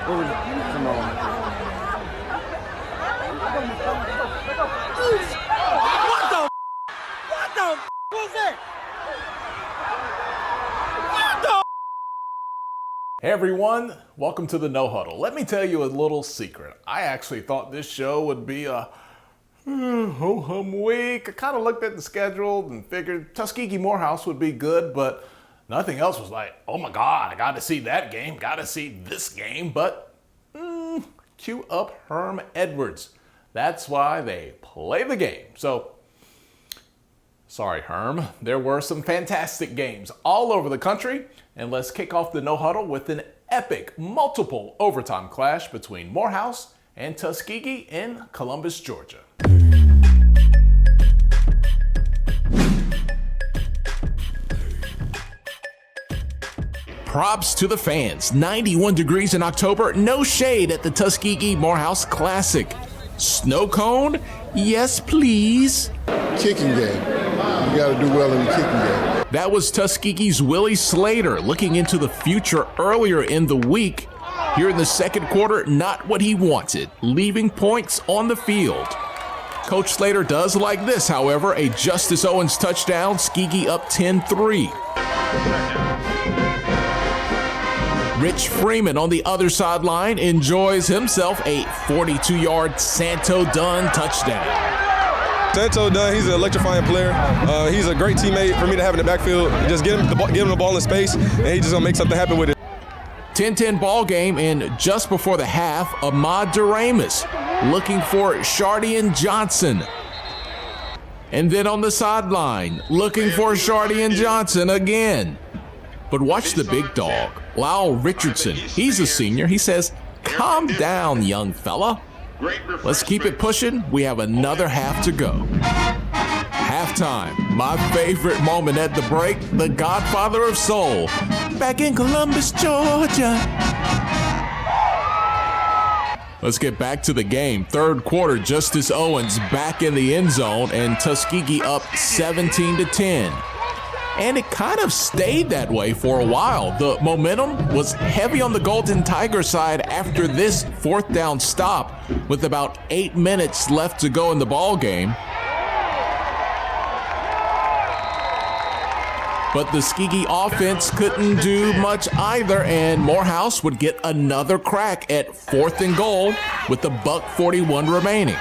Come on. What the was that? Hey everyone, welcome to the No Huddle. Let me tell you a little secret. I actually thought this show would be a ho-hum week. I kind of looked at the schedule and figured Tuskegee Morehouse would be good, but nothing else was like, oh my God, I got to see that game, got to see this game, but cue up Herm Edwards. That's why they play the game. So, sorry Herm, there were some fantastic games all over the country, and let's kick off the No Huddle with an epic multiple overtime clash between Morehouse and Tuskegee in Columbus, Georgia. Props to the fans. 91 degrees in October, no shade at the Tuskegee Morehouse Classic. Snow cone? Yes, please. Kicking game. You got to do well in the kicking game. That was Tuskegee's Willie Slater looking into the future earlier in the week. Here in the second quarter, not what he wanted, leaving points on the field. Coach Slater does like this, however, a Justice Owens touchdown, Tuskegee up 10-3. Rich Freeman on the other sideline enjoys himself a 42-yard Santo Dunn touchdown. Santo Dunn, he's an electrifying player. He's a great teammate for me to have in the backfield. Just give him the ball in space, and he's just gonna make something happen with it. 10-10 ball game, and just before the half, Ahmad Duramus looking for Shardian Johnson. And then on the sideline, looking for Shardian Johnson again. But watch the big dog, Lyle Richardson. He's a senior. He says, calm down, young fella. Let's keep it pushing. We have another half to go. Halftime, my favorite moment at the break, the godfather of soul, back in Columbus, Georgia. Let's get back to the game. Third quarter, Justice Owens back in the end zone and Tuskegee up 17-10. And it kind of stayed that way for a while. The momentum was heavy on the Golden Tiger side after this fourth down stop with about 8 minutes left to go in the ball game. But the Tuskegee offense couldn't do much either, and Morehouse would get another crack at 4th and goal with $1:41 remaining.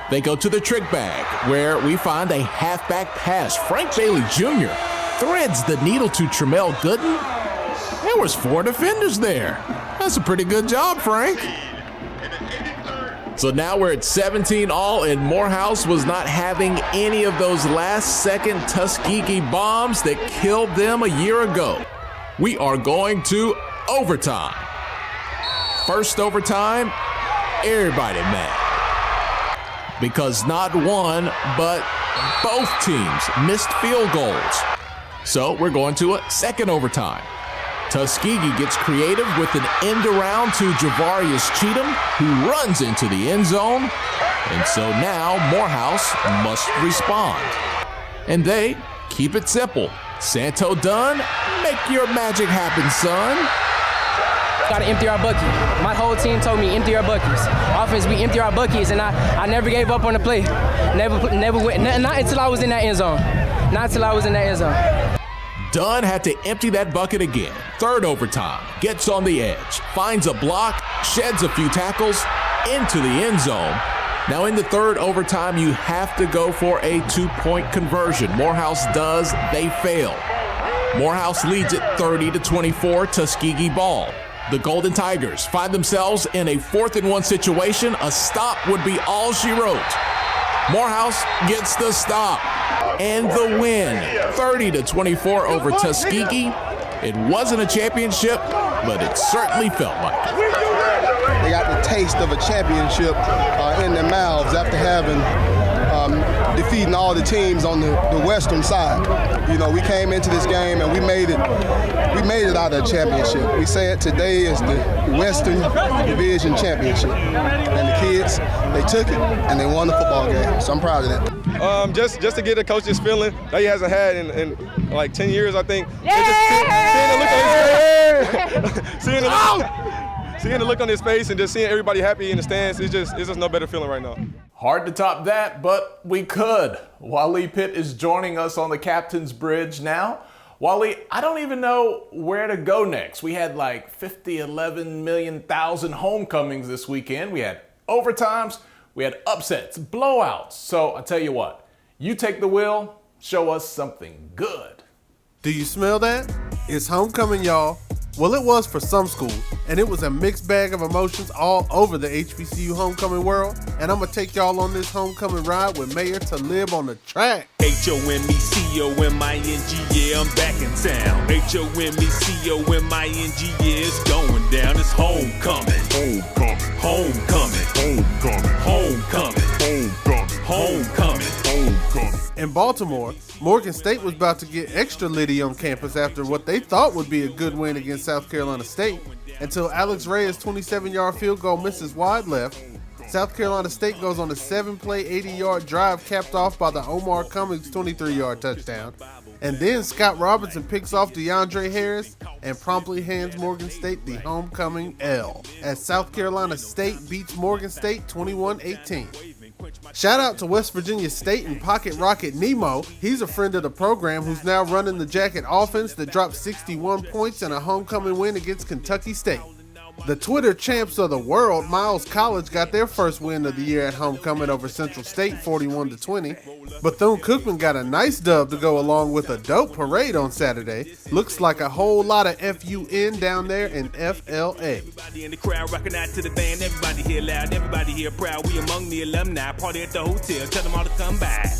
They go to the trick bag, where we find a halfback pass. Frank Bailey Jr. threads the needle to Tremel Gooden. There was 4 defenders there. That's a pretty good job, Frank. So now we're at 17 all, and Morehouse was not having any of those last-second Tuskegee bombs that killed them a year ago. We are going to overtime. First overtime, everybody mad. Because not one, but both teams missed field goals. So we're going to a second overtime. Tuskegee gets creative with an end around to Javarius Cheatham, who runs into the end zone. And so now Morehouse must respond. And they keep it simple. Santo Dunn, make your magic happen, son. Got to empty our bucket. My whole team told me empty our buckets. Offense, we empty our buckets, and I never gave up on the play. Never went. Not until I was in that end zone. Not until I was in that end zone. Dunn had to empty that bucket again. Third overtime, gets on the edge, finds a block, sheds a few tackles, into the end zone. Now in the third overtime, you have to go for a 2-point conversion. Morehouse does, they fail. Morehouse leads it 30-24, Tuskegee ball. The Golden Tigers find themselves in a 4th and 1 situation. A stop would be all she wrote. Morehouse gets the stop and the win, 30-24 over Tuskegee. It wasn't a championship, but it certainly felt like it. They got the taste of a championship in their mouths after having defeating all the teams on the western side. You know, we came into this game and we made it out of a championship. We say it today is the Western Division Championship. And the kids, they took it and they won the football game. So I'm proud of that. Just to get a coach's feeling that he hasn't had in like 10 years, I think. Yeah! Seeing the look on his face. seeing the look on his face and just seeing everybody happy in the stands, it's just no better feeling right now. Hard to top that, but we could. Wally Pitt is joining us on the Captain's Bridge now. Wally, I don't even know where to go next. We had like 50, 11 million thousand homecomings this weekend. We had overtimes, we had upsets, blowouts. So I tell you what, you take the wheel, show us something good. Do you smell that? It's homecoming, y'all. Well, it was for some schools, and it was a mixed bag of emotions all over the HBCU homecoming world. And I'm gonna take y'all on this homecoming ride with Mayor Talib on the track. H-O-M-E-C-O-M-I-N-G, yeah, I'm back in town. H-O-M-E-C-O-M-I-N-G, yeah, it's going down. It's homecoming. Homecoming. Homecoming. Homecoming. Homecoming. Homecoming. Homecoming. Homecoming. In Baltimore, Morgan State was about to get extra litty on campus after what they thought would be a good win against South Carolina State, until Alex Reyes' 27-yard field goal misses wide left. South Carolina State goes on a 7-play, 80-yard drive capped off by the Omar Cummings 23-yard touchdown. And then Scott Robinson picks off DeAndre Harris and promptly hands Morgan State the homecoming L, as South Carolina State beats Morgan State 21-18. Shout out to West Virginia State and Pocket Rocket Nemo. He's a friend of the program who's now running the Jacket offense that dropped 61 points in a homecoming win against Kentucky State. The Twitter champs of the world, Miles College, got their first win of the year at homecoming over Central State 41-20. Bethune-Cookman got a nice dub to go along with a dope parade on Saturday. Looks like a whole lot of FUN down there in FLA. Everybody in the crowd rocking out to the band. Everybody here loud, everybody here proud. We among the alumni, party at the hotel. Tell them all to come by.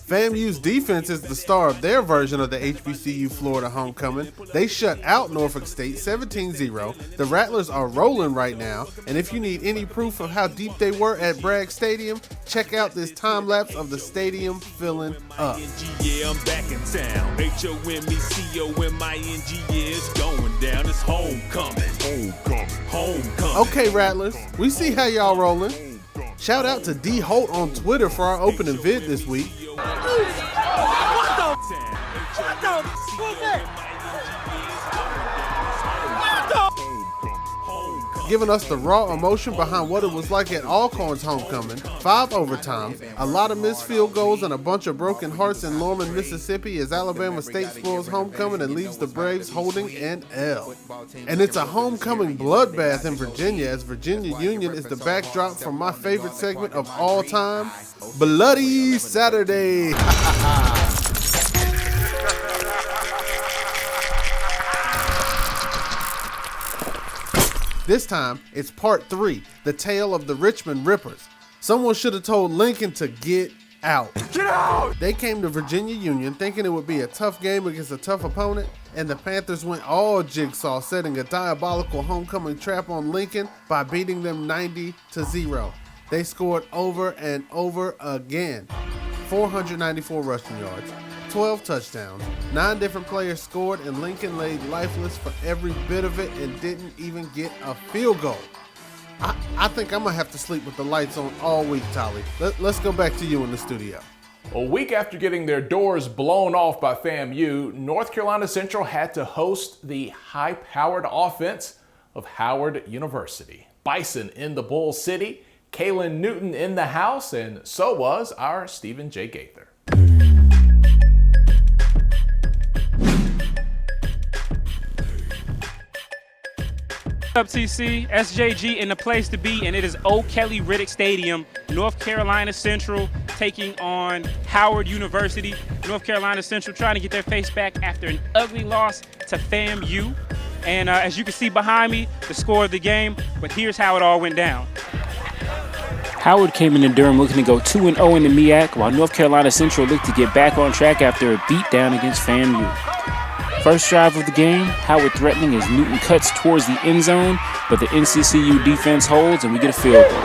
FAMU's defense is the star of their version of the HBCU Florida homecoming. They shut out Norfolk State 17-0. The Rattlers are rolling right now, and if you need any proof of how deep they were at Bragg Stadium, check out this time lapse of the stadium filling up. Yeah, I'm back in town. H-O-M-E-C-O-M-I-N-G, yeah, it's going down. It's homecoming. Homecoming. Homecoming. Okay, Rattlers, we see how y'all rolling. Shout out to D. Holt on Twitter for our opening vid this week. What the was that? Giving us the raw emotion behind what it was like at Alcorn's homecoming. 5 overtimes, a lot of missed field goals, and a bunch of broken hearts in Norman, Mississippi as Alabama State spoils homecoming and leaves the Braves holding an L. And it's a homecoming bloodbath in Virginia, as Virginia Union is the backdrop for my favorite segment of all time, Bloody Saturday. This time, it's part 3, the tale of the Richmond Rippers. Someone should have told Lincoln to get out. Get out! They came to Virginia Union thinking it would be a tough game against a tough opponent, and the Panthers went all jigsaw, setting a diabolical homecoming trap on Lincoln by beating them 90-0. They scored over and over again. 494 rushing yards, 12 touchdowns, 9 different players scored, and Lincoln laid lifeless for every bit of it and didn't even get a field goal. I think I'm gonna have to sleep with the lights on all week, Tolly. Let's go back to you in the studio. A week after getting their doors blown off by FAMU, North Carolina Central had to host the high-powered offense of Howard University. Bison in the Bull City, Kaylin Newton in the house, and so was our Stephen J. Gaither. Up TC, SJG in the place to be, and it is O'Kelly Riddick Stadium, North Carolina Central taking on Howard University. North Carolina Central trying to get their face back after an ugly loss to FAMU. And as you can see behind me, the score of the game, but here's how it all went down. Howard came into Durham looking to go 2-0 in the MEAC, while North Carolina Central looked to get back on track after a beatdown against FAMU. First drive of the game, Howard threatening as Newton cuts towards the end zone, but the NCCU defense holds and we get a field goal.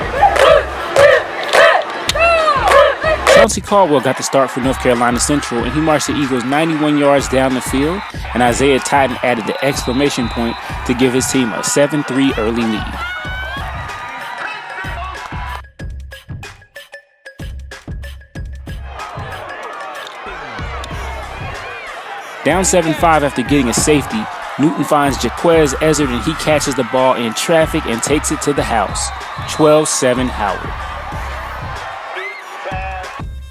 Chauncey Caldwell got the start for North Carolina Central, and he marched the Eagles 91 yards down the field, and Isaiah Titan added the exclamation point to give his team a 7-3 early lead. Down 7-5 after getting a safety, Newton finds Jaquez Ezzard and he catches the ball in traffic and takes it to the house. 12-7 Howard.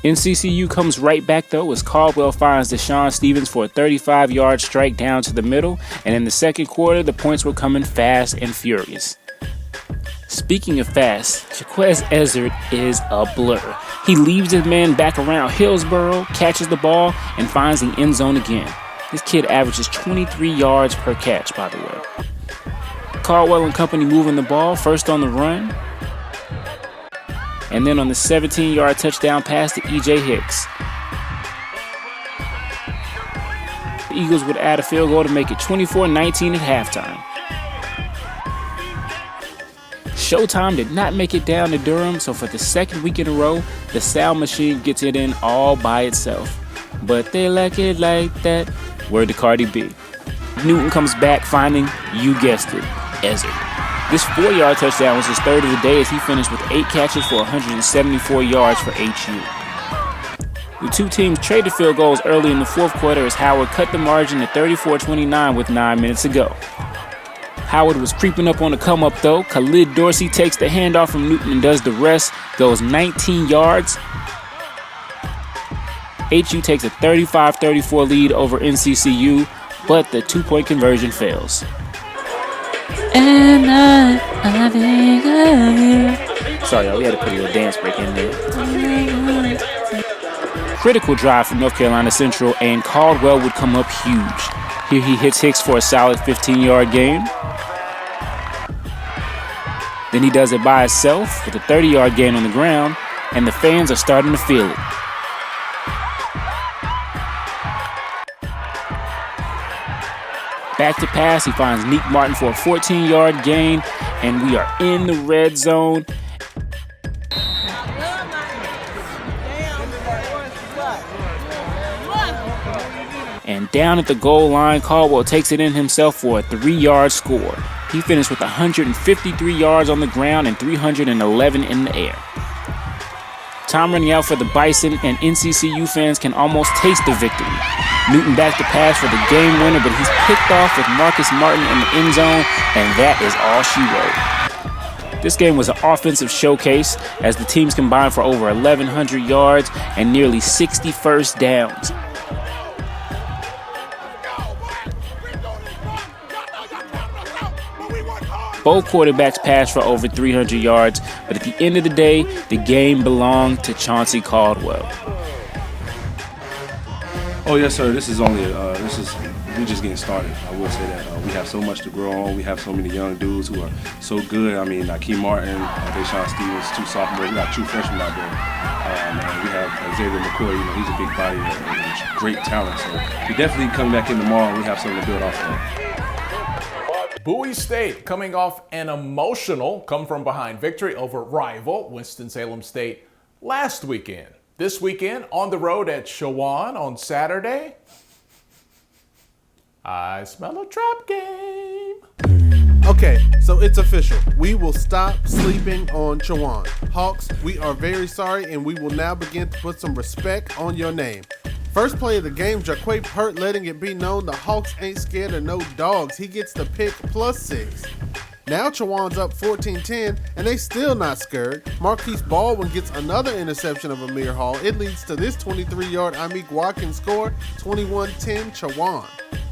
NCCU comes right back though as Caldwell finds Deshaun Stevens for a 35-yard strike down to the middle, and in the second quarter the points were coming fast and furious. Speaking of fast, Jaquez Ezzard is a blur. He leaves his man back around Hillsborough, catches the ball, and finds the end zone again. This kid averages 23 yards per catch, by the way. Caldwell and company moving the ball, first on the run, and then on the 17-yard touchdown pass to E.J. Hicks. The Eagles would add a field goal to make it 24-19 at halftime. Showtime did not make it down to Durham, so for the second week in a row, the sound machine gets it in all by itself. But they like it like that. Word to Cardi B. Newton comes back finding, you guessed it, Ezzard. This 4-yard touchdown was his third of the day as he finished with 8 catches for 174 yards for HU. The two teams traded field goals early in the fourth quarter as Howard cut the margin to 34-29 with 9 minutes to go. Howard was creeping up on the come-up though. Khalid Dorsey takes the handoff from Newton and does the rest, goes 19 yards. HU takes a 35-34 lead over NCCU, but the 2-point conversion fails. And I think of you. Sorry, y'all, we had to put a little dance break in there. Critical drive from North Carolina Central, and Caldwell would come up huge. Here he hits Hicks for a solid 15-yard gain. Then he does it by himself with a 30-yard gain on the ground, and the fans are starting to feel it. Back to pass, he finds Neek Martin for a 14-yard gain, and we are in the red zone. And down at the goal line, Caldwell takes it in himself for a 3-yard score. He finished with 153 yards on the ground and 311 in the air. Time running out for the Bison, and NCCU fans can almost taste the victory. Newton back to pass for the game winner, but he's picked off with Marcus Martin in the end zone, and that is all she wrote. This game was an offensive showcase as the teams combined for over 1,100 yards and nearly 60 first downs. Both quarterbacks passed for over 300 yards, but at the end of the day, the game belonged to Chauncey Caldwell. Oh yes, sir. This is only we're just getting started. I will say that we have so much to grow on. We have so many young dudes who are so good. I mean, Keay Martin, Deshaun Stevens, 2 sophomores. We got 2 freshmen out there. And we have Xavier McCoy. You know, he's a big body and great talent. So we definitely come back in tomorrow. We have something to build off of. Bowie State coming off an emotional come-from-behind victory over rival Winston-Salem State last weekend. This weekend, on the road at Chowan on Saturday, I smell a trap game. Okay, so it's official. We will stop sleeping on Chowan. Hawks, we are very sorry, and we will now begin to put some respect on your name. First play of the game, Jaquape Hurt letting it be known the Hawks ain't scared of no dogs. He gets the pick +6. Now Chowan's up 14-10, and they still not scared. Marquise Baldwin gets another interception of Amir Hall. It leads to this 23-yard Amik Watkins score, 21-10 Chowan.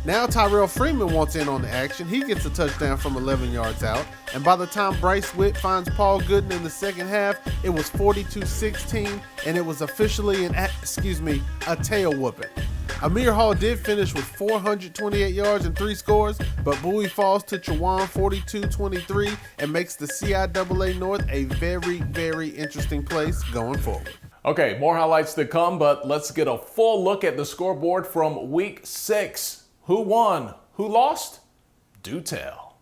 Now Tyrell Freeman wants in on the action. He gets a touchdown from 11 yards out. And by the time Bryce Witt finds Paul Gooden in the second half, it was 42-16, and it was officially a tail whooping. Amir Hall did finish with 428 yards and 3 scores, but Bowie falls to Chowan 42-23 and makes the CIAA North a very, very interesting place going forward. Okay, more highlights to come, but let's get a full look at the scoreboard from week 6. Who won? Who lost? Do tell.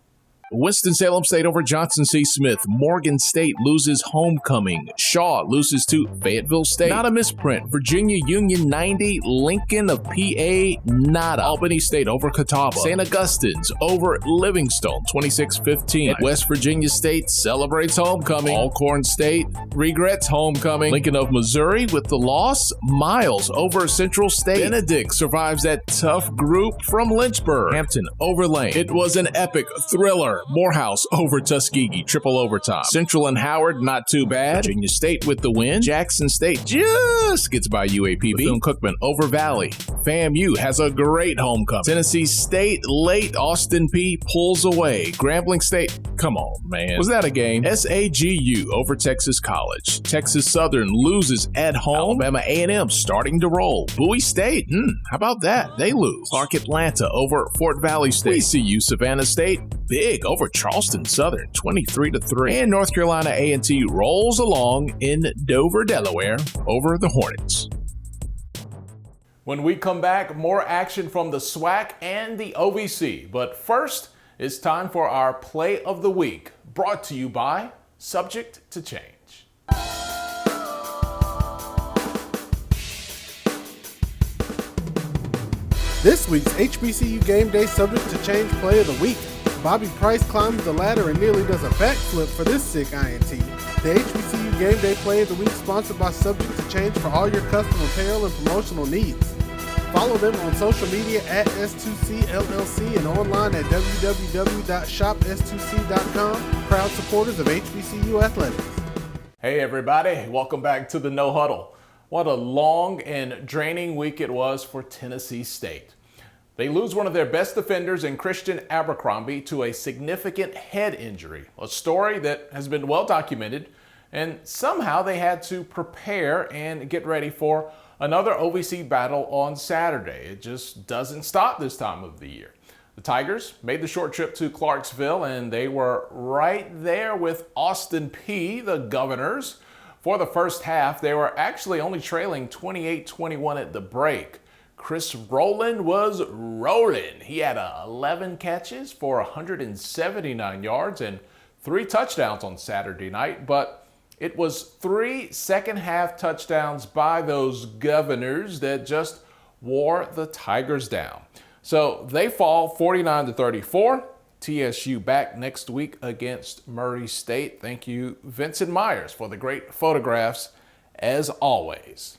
Winston-Salem State over Johnson C. Smith. Morgan State loses homecoming. Shaw loses to Fayetteville State. Not a misprint. Virginia Union 90. Lincoln of Peay nada. Albany State over Catawba. St. Augustine's over Livingstone 26-15. West Virginia State celebrates homecoming. Alcorn State regrets homecoming. Lincoln of Missouri with the loss. Miles over Central State. Benedict survives that tough group from Lynchburg. Hampton over Lane. It was an epic thriller. Morehouse over Tuskegee, triple overtime. Central and Howard, not too bad. Virginia State with the win. Jackson State just gets by UAPB. Bethune-Cookman over Valley. FAMU has a great homecoming. Tennessee State late. Austin Peay pulls away. Grambling State, come on, man. Was that a game? SAGU over Texas College. Texas Southern loses at home. Alabama A&M starting to roll. Bowie State, how about that? They lose. Clark Atlanta over Fort Valley State. VCU Savannah State, big over Charleston Southern, 23-3. And North Carolina A&T rolls along in Dover, Delaware, over the Hornets. When we come back, more action from the SWAC and the OVC. But first, it's time for our Play of the Week, brought to you by Subject to Change. This week's HBCU Game Day Subject to Change Play of the Week. Bobby Price climbs the ladder and nearly does a backflip for this sick INT. The HBCU Game Day Play of the Week sponsored by Subject to Change for all your custom apparel and promotional needs. Follow them on social media at S2CLLC and online at www.shops2c.com. Proud supporters of HBCU athletics. Hey everybody, welcome back to the No Huddle. What a long and draining week it was for Tennessee State. They lose one of their best defenders in Christian Abercrombie to a significant head injury, a story that has been well documented, and somehow they had to prepare and get ready for another OVC battle on Saturday. It just doesn't stop this time of the year. The Tigers made the short trip to Clarksville, and they were right there with Austin Peay, the Governors. For the first half, they were actually only trailing 28-21 at the break. Chris Rowland was rolling. He had 11 catches for 179 yards and 3 touchdowns on Saturday night, but it was 3 second-half touchdowns by those Governors that just wore the Tigers down. So they fall 49-34. TSU back next week against Murray State. Thank you, Vincent Myers, for the great photographs as always.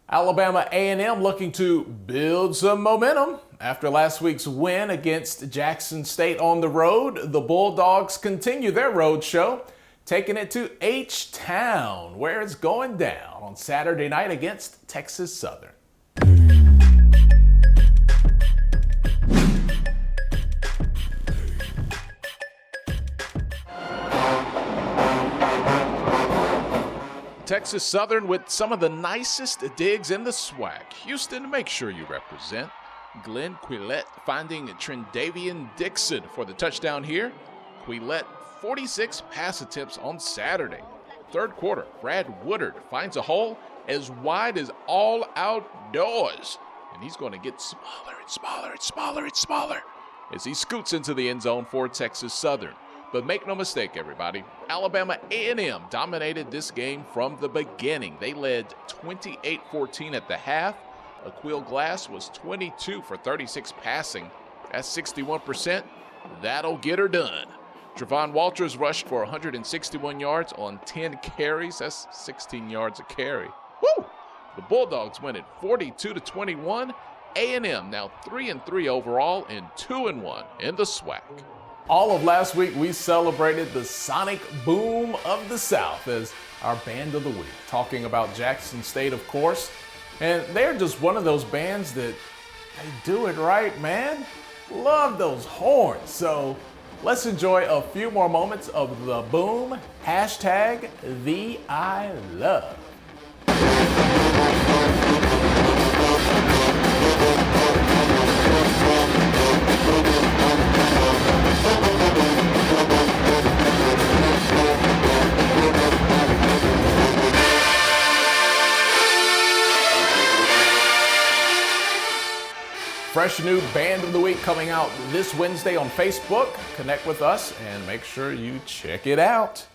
Alabama A&M looking to build some momentum. After last week's win against Jackson State on the road, the Bulldogs continue their road show, taking it to H-Town, where it's going down on Saturday night against Texas Southern. Texas Southern with some of the nicest digs in the SWAC. Houston, make sure you represent. Glenn Quillette finding Trendavian Dixon for the touchdown here. Quillette, 46 pass attempts on Saturday. Third quarter, Brad Woodard finds a hole as wide as all outdoors. And he's going to get smaller and smaller and smaller and smaller as he scoots into the end zone for Texas Southern. But make no mistake, everybody, Alabama A&M dominated this game from the beginning. They led 28-14 at the half. Aquill Glass was 22 for 36 passing. That's 61%. That'll get her done. Trevon Walters rushed for 161 yards on 10 carries. That's 16 yards a carry. Woo! The Bulldogs win it 42-21. A&M now 3-3 overall and 2-1 in the SWAC. All of last week, we celebrated the sonic boom of the South as our band of the week, talking about Jackson State, of course. And they're just one of those bands that they do it right, man. Love those horns. So let's enjoy a few more moments of the boom. Hashtag the I love. fresh new Band of the Week coming out this Wednesday on Facebook. Connect with us and make sure you check it out.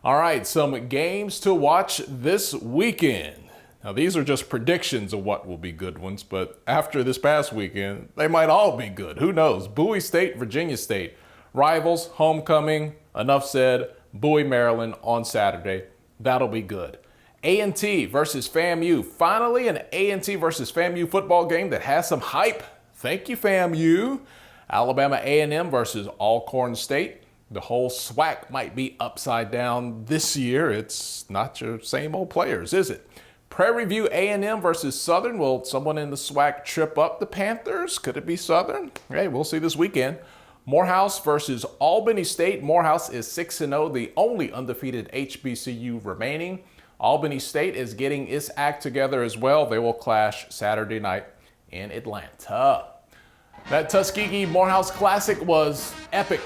All right, some games to watch this weekend. Now, these are just predictions of what will be good ones, but after this past weekend, they might all be good. Who knows? Bowie State, Virginia State. Rivals, homecoming, enough said. Bowie, Maryland on Saturday. That'll be good. A&T versus FAMU. Finally, an A&T versus FAMU football game that has some hype. Thank you, FAMU. Alabama A&M versus Alcorn State. The whole SWAC might be upside down this year. It's not your same old players, is it? Prairie View A&M versus Southern. Will someone in the SWAC trip up the Panthers? Could it be Southern? Hey, we'll see this weekend. Morehouse versus Albany State. Morehouse is 6-0, the only undefeated HBCU remaining. Albany State is getting its act together as well. They will clash Saturday night in Atlanta. That Tuskegee Morehouse Classic was epic,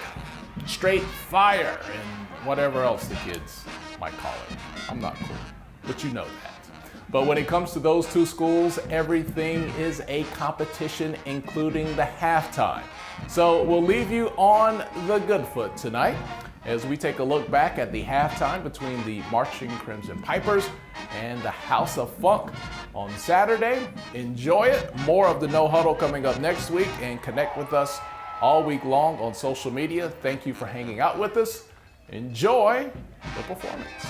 straight fire, and whatever else the kids might call it. I'm not cool, but you know that. But when it comes to those two schools, everything is a competition, including the halftime. So we'll leave you on the good foot tonight as we take a look back at the halftime between the Marching Crimson Pipers and the House of Funk on Saturday. Enjoy it. More of the No Huddle coming up next week, and connect with us all week long on social media. Thank you for hanging out with us. Enjoy the performance.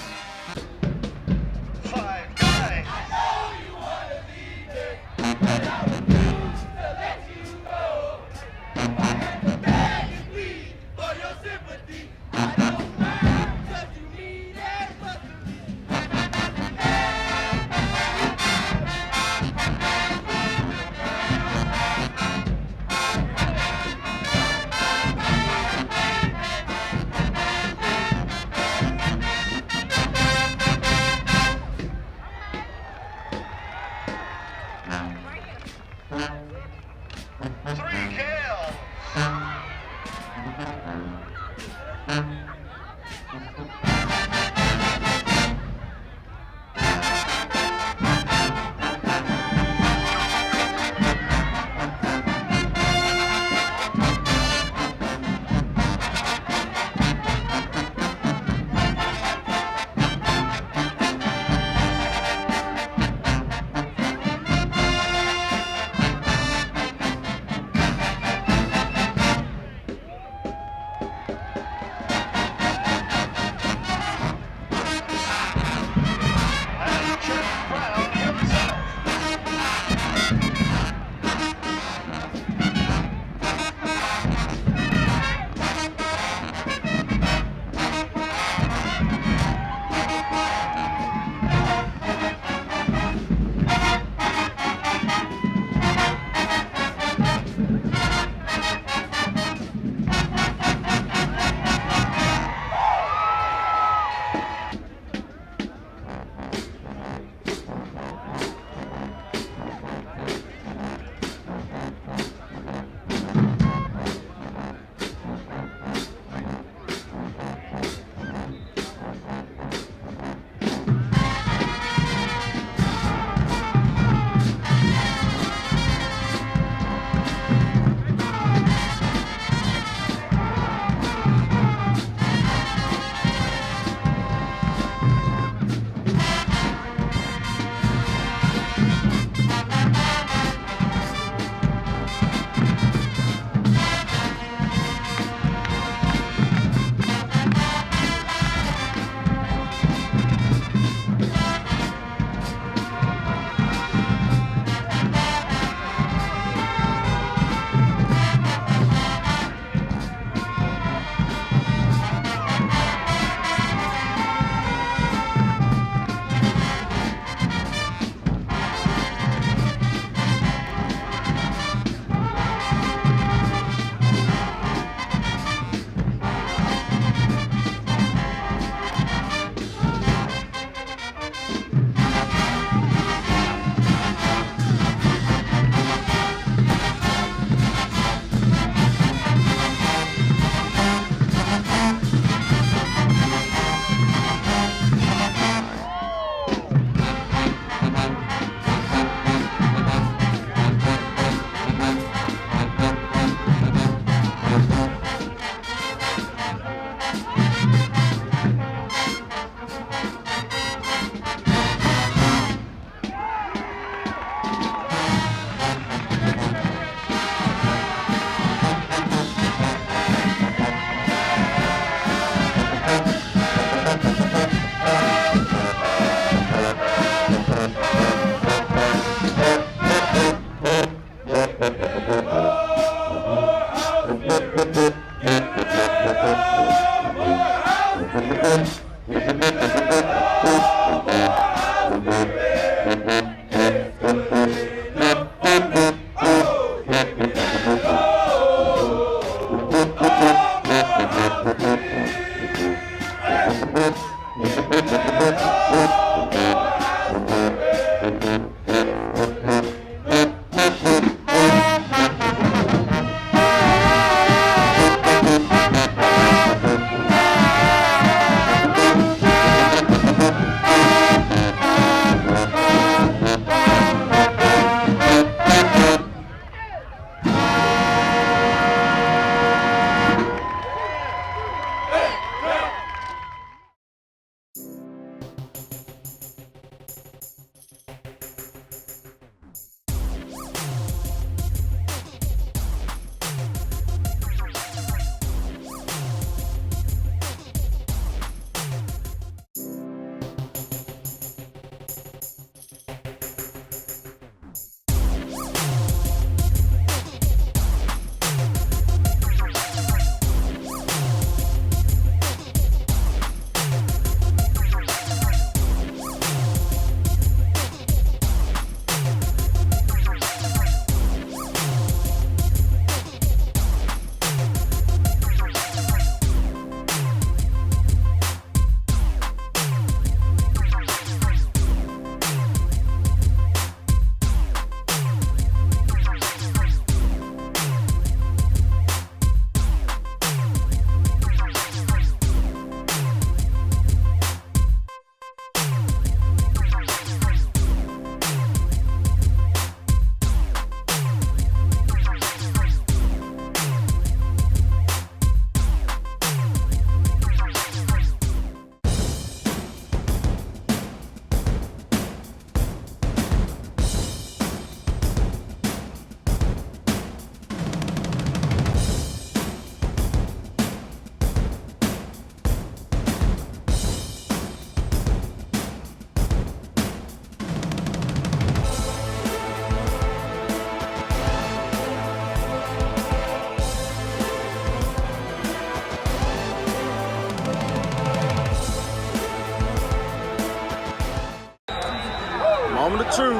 Moment of truth.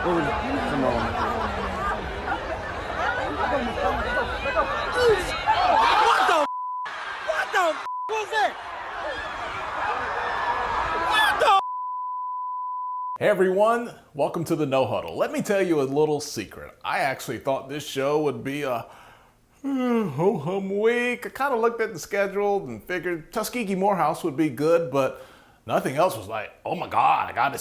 Ooh, come on. What the? What the was that? What the? Hey everyone, welcome to the No Huddle. Let me tell you a little secret. I actually thought this show would be a ho-hum week. I kind of looked at the schedule and figured Tuskegee Morehouse would be good, but nothing else was like, oh my God, I gotta